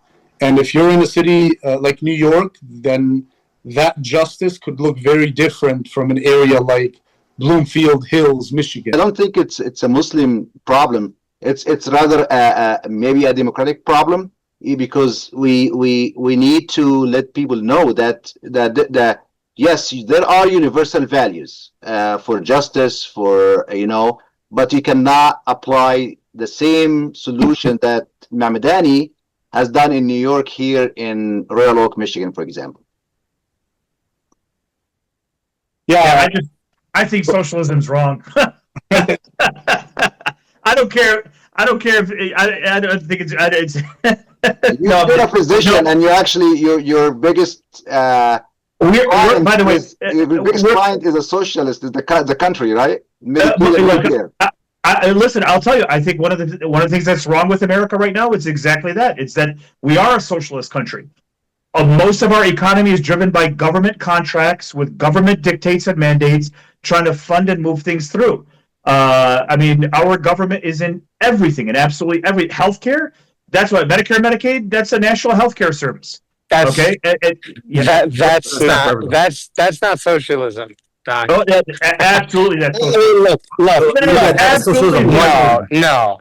And if you're in a city like New York, then that justice could look very different from an area like Bloomfield Hills, Michigan. I don't think it's a Muslim problem. It's rather maybe a democratic problem, because we need to let people know that yes, there are universal values for justice, but you cannot apply the same solution that Mamdani has done in New York here in Royal Oak, Michigan, for example. Yeah, I think socialism's wrong. I don't care. I don't care if I don't think it's. You're in a position, and you're actually your biggest. By the way, your biggest client is a socialist. Is the country, right? Listen, I'll tell you. I think one of the things that's wrong with America right now is exactly that. It's that we are a socialist country. Most of our economy is driven by government contracts with government dictates and mandates trying to fund and move things through. I mean, our government is in everything, in absolutely every healthcare. That's what Medicare, Medicaid. That's a national healthcare service. That's Okay, that's not socialism, Doc. Oh, absolutely, that's That's socialism. No.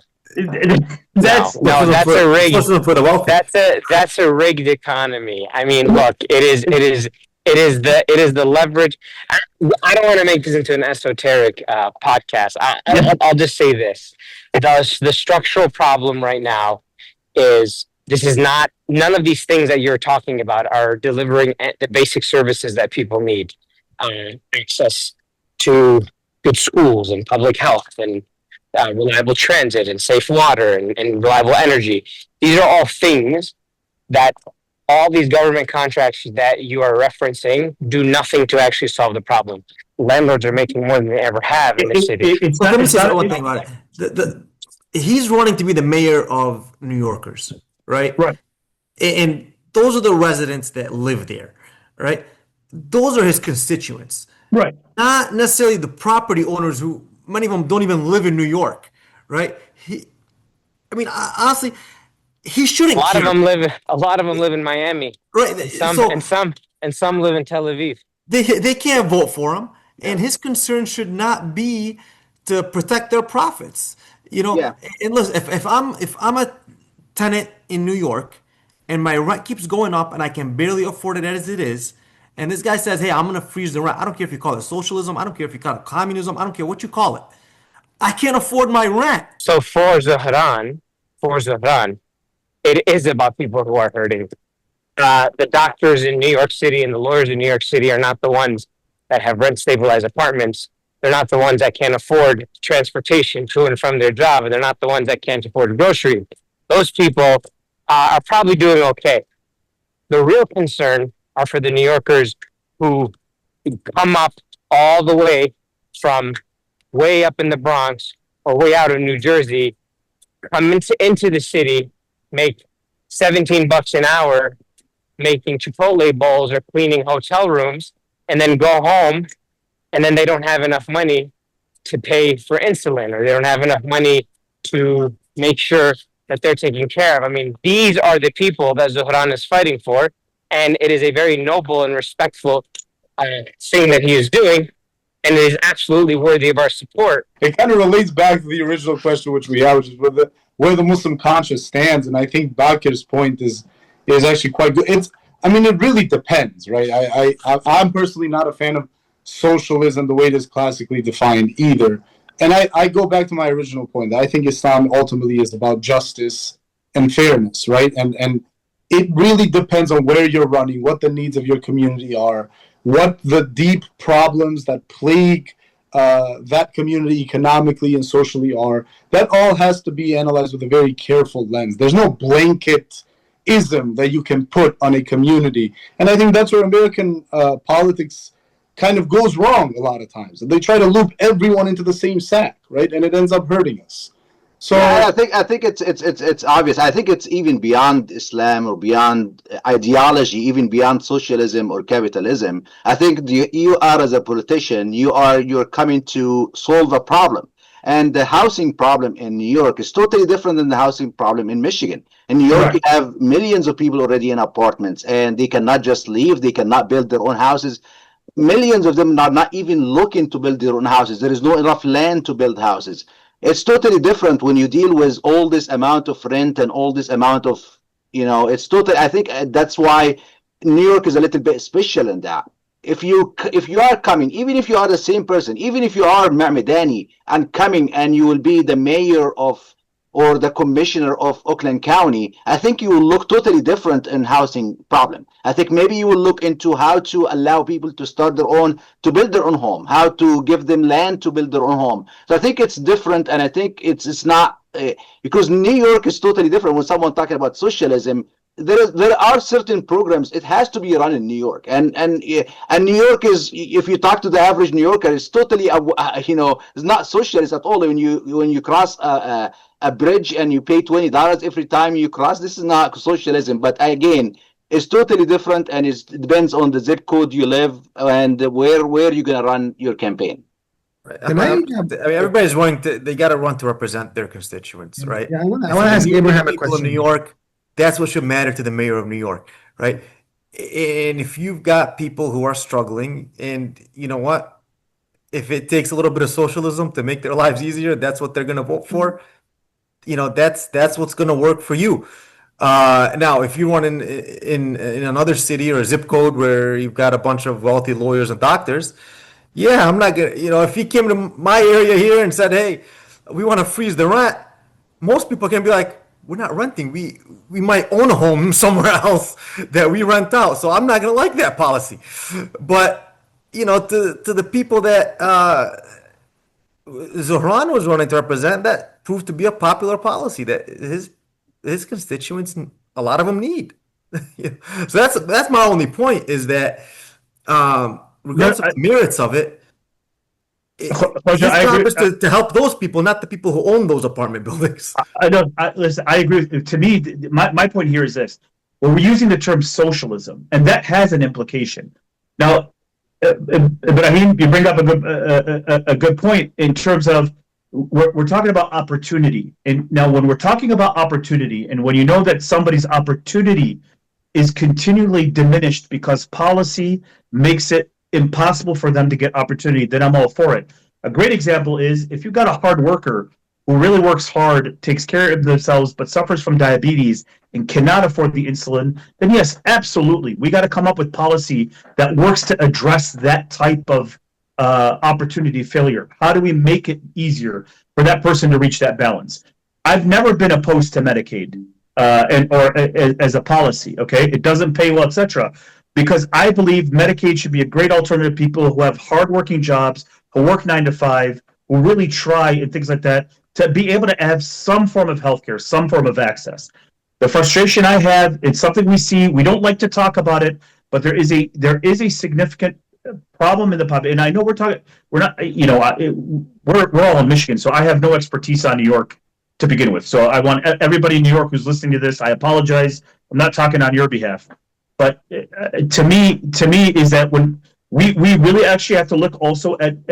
That's That's a rigged. Socialism for the wealthy. That's a rigged economy. I mean, look, it is the leverage. I don't want to make this into an esoteric podcast. I'll just say this: the structural problem right now is this is not. None of these things that you're talking about are delivering the basic services that people need. Access to good schools and public health and reliable transit and safe water and reliable energy. These are all things that all these government contracts that you are referencing do nothing to actually solve the problem. Landlords are making more than they ever have in the city. Let me say one thing about it. He's running to be the mayor of New Yorkers, right? Right. And those are the residents that live there, right? Those are his constituents. Right. Not necessarily the property owners who, many of them don't even live in New York, right? Honestly, he shouldn't A lot care. of them live in Miami. Right. And some live in Tel Aviv. They can't vote for him. And his concern should not be to protect their profits. And listen, if I'm a tenant in New York and my rent keeps going up and I can barely afford it as it is, and this guy says, hey, I'm going to freeze the rent. I don't care if you call it socialism. I don't care if you call it communism. I don't care what you call it. I can't afford my rent. So for Zohran, it is about people who are hurting. The doctors in New York City and the lawyers in New York City are not the ones that have rent-stabilized apartments. They're not the ones that can't afford transportation to and from their job, and they're not the ones that can't afford groceries. Those people are probably doing okay. The real concern are for the New Yorkers who come up all the way from way up in the Bronx or way out in New Jersey, come into the city, make $17 an hour, making Chipotle bowls or cleaning hotel rooms, and then go home, and then they don't have enough money to pay for insulin, or they don't have enough money to make sure that they're taken care of. I mean, these are the people that Zohran is fighting for, and it is a very noble and respectful thing that he is doing, and it is absolutely worthy of our support. It kind of relates back to the original question which we have, which is where the Muslim conscience stands, and I think Bakir's point is actually quite good. It really depends, right? I'm personally not a fan of socialism the way it is classically defined either. And I go back to my original point that I think Islam ultimately is about justice and fairness, right? And it really depends on where you're running, what the needs of your community are, what the deep problems that plague that community economically and socially are. That all has to be analyzed with a very careful lens. There's no blanket ism that you can put on a community. And I think that's where American politics kind of goes wrong a lot of times. They try to loop everyone into the same sack, right? And it ends up hurting us. So yeah, I think it's obvious. I think it's even beyond Islam or beyond ideology, even beyond socialism or capitalism. I think you are, as a politician, you're coming to solve a problem. And the housing problem in New York is totally different than the housing problem in Michigan. In New York, you have millions of people already in apartments, and they cannot just leave. They cannot build their own houses. Millions of them are not even looking to build their own houses. There is no enough land to build houses. It's totally different when you deal with all this amount of rent and all this amount of, it's totally, I think that's why New York is a little bit special in that. If you are coming, even if you are the same person, even if you are Mamdani and coming and you will be the mayor or the commissioner of Oakland County, I think you will look totally different in housing problem. I think maybe you will look into how to allow people to to build their own home, how to give them land to build their own home. So I think it's different, and I think it's not, because New York is totally different. When someone talking about socialism, there are certain programs. It has to be run in New York, and New York is, if you talk to the average New Yorker, it's totally it's not socialist at all. When you cross a bridge and you pay $20 every time you cross, this is not socialism. But again, it's totally different, and it depends on the zip code you live and where you're gonna run your campaign. Right. Can I, mean, everybody's wanting to, they got to run to represent their constituents, right? yeah, I want to And so the ask New Abraham a people in question. New York, that's what should matter to the mayor of New York, right? And if you've got people who are struggling, and you know what, if it takes a little bit of socialism to make their lives easier, that's what they're going to vote for. You know, that's what's going to work for you. Now, if you want in another city or zip code where you've got a bunch of wealthy lawyers and doctors, yeah, I'm not gonna. If he came to my area here and said, "Hey, we want to freeze the rent," most people can be like, "We're not renting. We might own a home somewhere else that we rent out." So I'm not gonna like that policy. But to the people that Zohran was running to represent, that proved to be a popular policy that his constituents, a lot of them need. So that's my only point, is that regardless of the merits of it, his job is to help those people, not the people who own those apartment buildings. I know. Listen, I agree. To me, my point here is this: well, we're using the term socialism, and that has an implication. Now, but I mean, you bring up a good point in terms of we're talking about opportunity. And now, when we're talking about opportunity, and when you know that somebody's opportunity is continually diminished because policy makes it impossible for them to get opportunity, then I'm all for it. A great example is if you've got a hard worker who really works hard, takes care of themselves, but suffers from diabetes and cannot afford the insulin, then yes, absolutely. We got to come up with policy that works to address that type of opportunity failure. How do we make it easier for that person to reach that balance? I've never been opposed to Medicaid or as a policy, okay? It doesn't pay well, etc. Because I believe Medicaid should be a great alternative to people who have hardworking jobs, who work 9 to 5, who really try and things like that, to be able to have some form of healthcare, some form of access. The frustration I have, it's something we see, we don't like to talk about it, but there is a significant problem in the population. And I know we're not, we're all in Michigan, so I have no expertise on New York to begin with. So I want everybody in New York who's listening to this, I apologize. I'm not talking on your behalf. But to me is that when we really actually have to look also at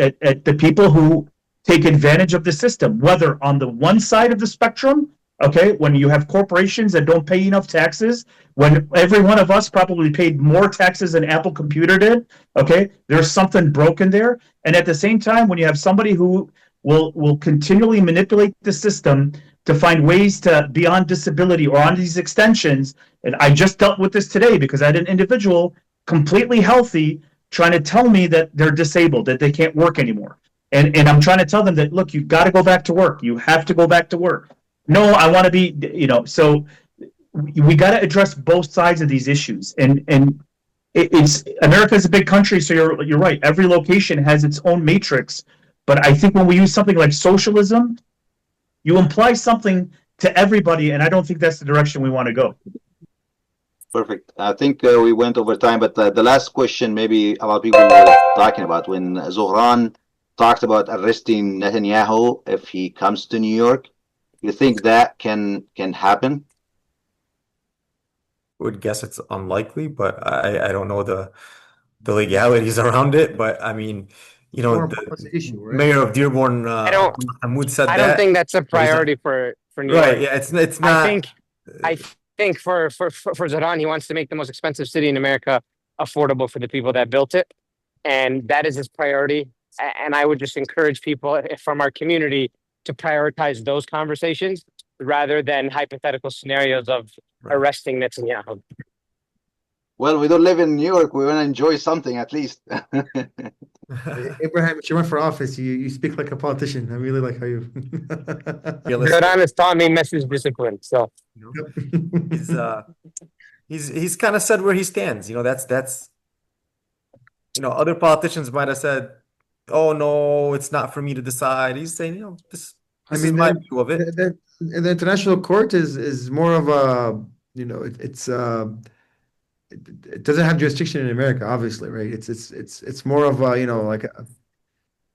the people who take advantage of the system, whether on the one side of the spectrum, okay, when you have corporations that don't pay enough taxes, when every one of us probably paid more taxes than Apple Computer did, okay, there's something broken there. And at the same time, when you have somebody who will continually manipulate the system to find ways to be on disability or on these extensions, and I just dealt with this today because I had an individual completely healthy trying to tell me that they're disabled, that they can't work anymore. And I'm trying to tell them that, look, you've got to go back to work. You have to go back to work. No, I want to be, so we got to address both sides of these issues. And it's America is a big country, so you're right. Every location has its own matrix. But I think when we use something like socialism, you imply something to everybody, and I don't think that's the direction we want to go. Perfect. I think we went over time, but the last question, maybe a lot of people were talking about when Zohran talked about arresting Netanyahu if he comes to New York. You think that can happen? Would guess it's unlikely, but I don't know the legalities around it. But I mean, the issue, right? mayor of Dearborn, Mahmoud said I that. don't think that's a priority for New York. Right? Yeah, it's not. I think for Zohran, he wants to make the most expensive city in America affordable for the people that built it, and that is his priority. And I would just encourage people from our community to prioritize those conversations rather than hypothetical scenarios of arresting Netanyahu. Well, we don't live in New York. We want to enjoy something at least. Abraham, if you run for office, you speak like a politician. I really like how you. Zohran has taught me message discipline. So he's kind of said where he stands. That's other politicians might have said, "Oh no, it's not for me to decide." He's saying, this is my view of it. The international court is more of it doesn't have jurisdiction in America, obviously, right? It's more of a, like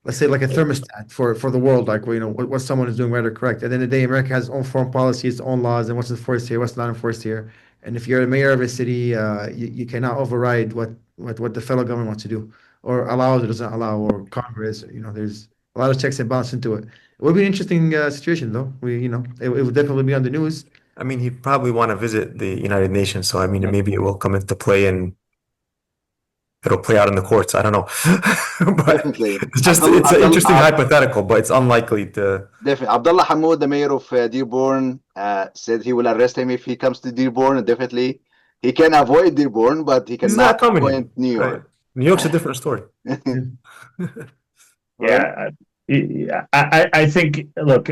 let's say like a thermostat for the world, like what someone is doing right or correct. At the end of the day, America has its own foreign policy, its own laws, and what's enforced here, what's not enforced here. And if you're a mayor of a city, you cannot override what the federal government wants to do, or allows or doesn't allow, or Congress. There's a lot of checks and balances into it. It would be an interesting situation, though. It would definitely be on the news. I mean, he'd probably want to visit the United Nations, so I mean, maybe it will come into play and it'll play out in the courts. I don't know, but Definitely. it's an interesting hypothetical, but it's unlikely to. Definitely. Abdullah Hamoud, the mayor of Dearborn, said he will arrest him if he comes to Dearborn. And definitely, he can avoid Dearborn, but he He's not cannot coming here, avoid New right? York. New York's a different story. Yeah, I think, look,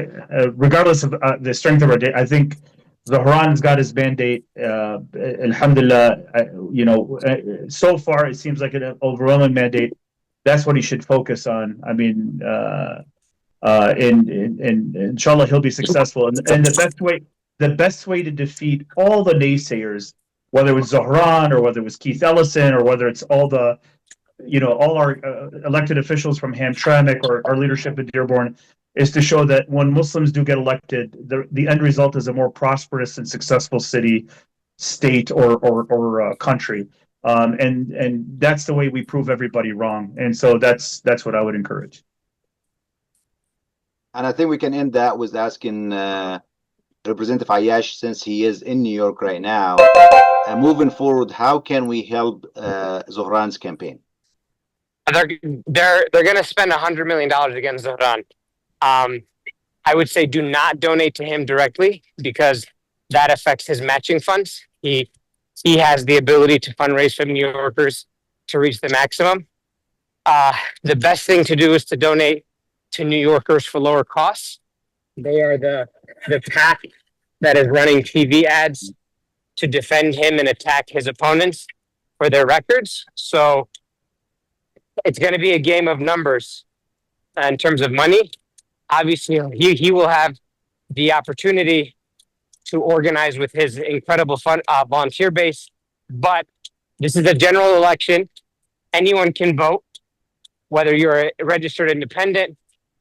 regardless of the strength of our date, I think Zohran's got his mandate. Alhamdulillah, so far it seems like an overwhelming mandate. That's what he should focus on. I mean, and inshallah he'll be successful. And the best way to defeat all the naysayers, whether it was Zohran or whether it was Keith Ellison or whether it's all our elected officials from Hamtramck or our leadership at Dearborn, is to show that when Muslims do get elected, the end result is a more prosperous and successful city, state, or country. And that's the way we prove everybody wrong. And so that's what I would encourage. And I think we can end that with asking Representative Ayash, since he is in New York right now, and moving forward, how can we help Zohran's campaign? They're going to spend $100 million against Zohran. I would say do not donate to him directly because that affects his matching funds. He has the ability to fundraise from New Yorkers to reach the maximum. The best thing to do is to donate to New Yorkers for lower costs. They are the PAC that is running TV ads to defend him and attack his opponents for their records. So it's going to be a game of numbers in terms of money. Obviously, he will have the opportunity to organize with his incredible volunteer base. But this is a general election. Anyone can vote, whether you're a registered independent,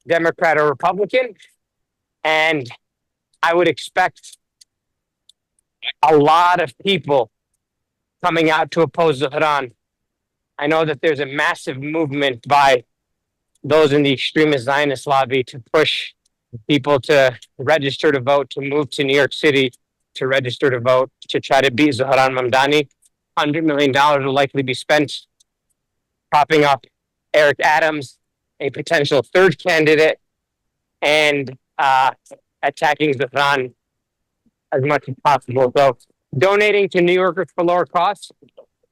Democrat, or Republican. And I would expect a lot of people coming out to oppose Zohran. I know that there's a massive movement by those in the extremist Zionist lobby to push people to register to vote, to move to New York City to register to vote, to try to beat Zohran Mamdani. $100 million will likely be spent propping up Eric Adams, a potential third candidate, and attacking Zohran as much as possible. So donating to New Yorkers for lower costs,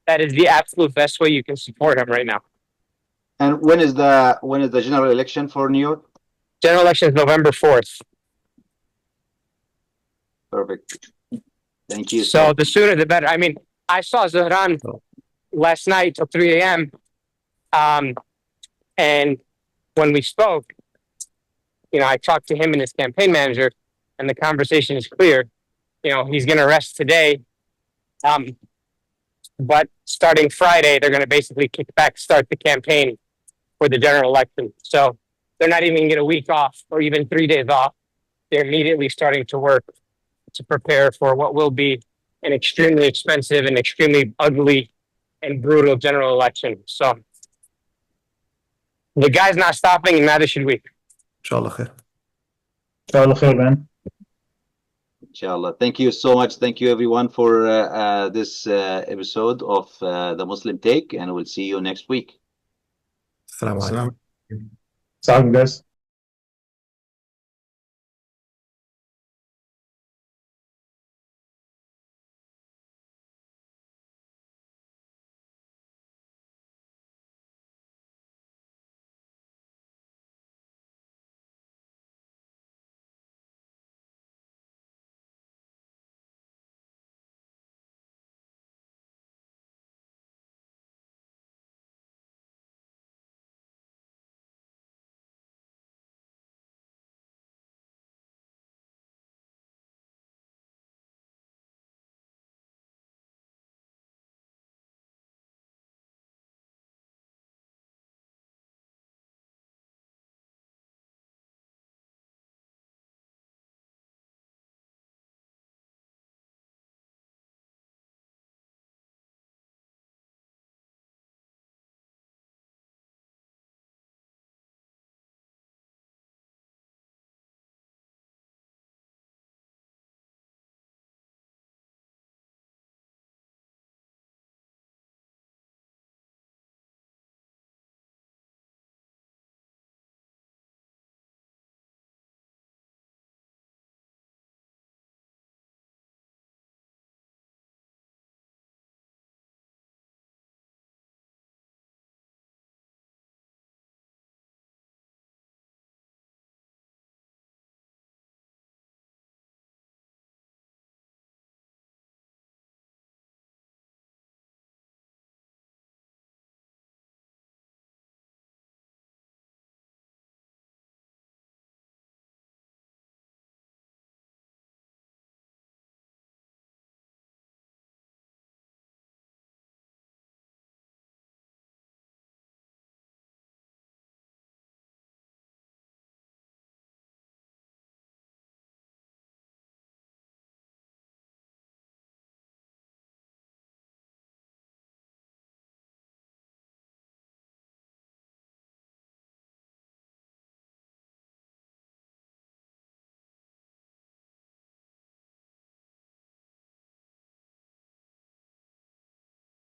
that is the absolute best way you can support him right now. And when is the general election for New York? General election is November 4th. Perfect. Thank you. So the sooner the better. I mean, I saw Zohran last night till 3 a.m. And when we spoke, I talked to him and his campaign manager, and the conversation is clear. He's going to rest today. But starting Friday, they're going to basically start the campaign for the general election. So they're not even going to get a week off or even 3 days off. They're immediately starting to work to prepare for what will be an extremely expensive and extremely ugly and brutal general election. So the guy's not stopping, and neither should we. Inshallah khair. Inshallah khair, man. Inshallah. Thank you so much. Thank you, everyone, for this episode of The Muslim Take, and we'll see you next week. Assalamu alaikum. Salam, guys.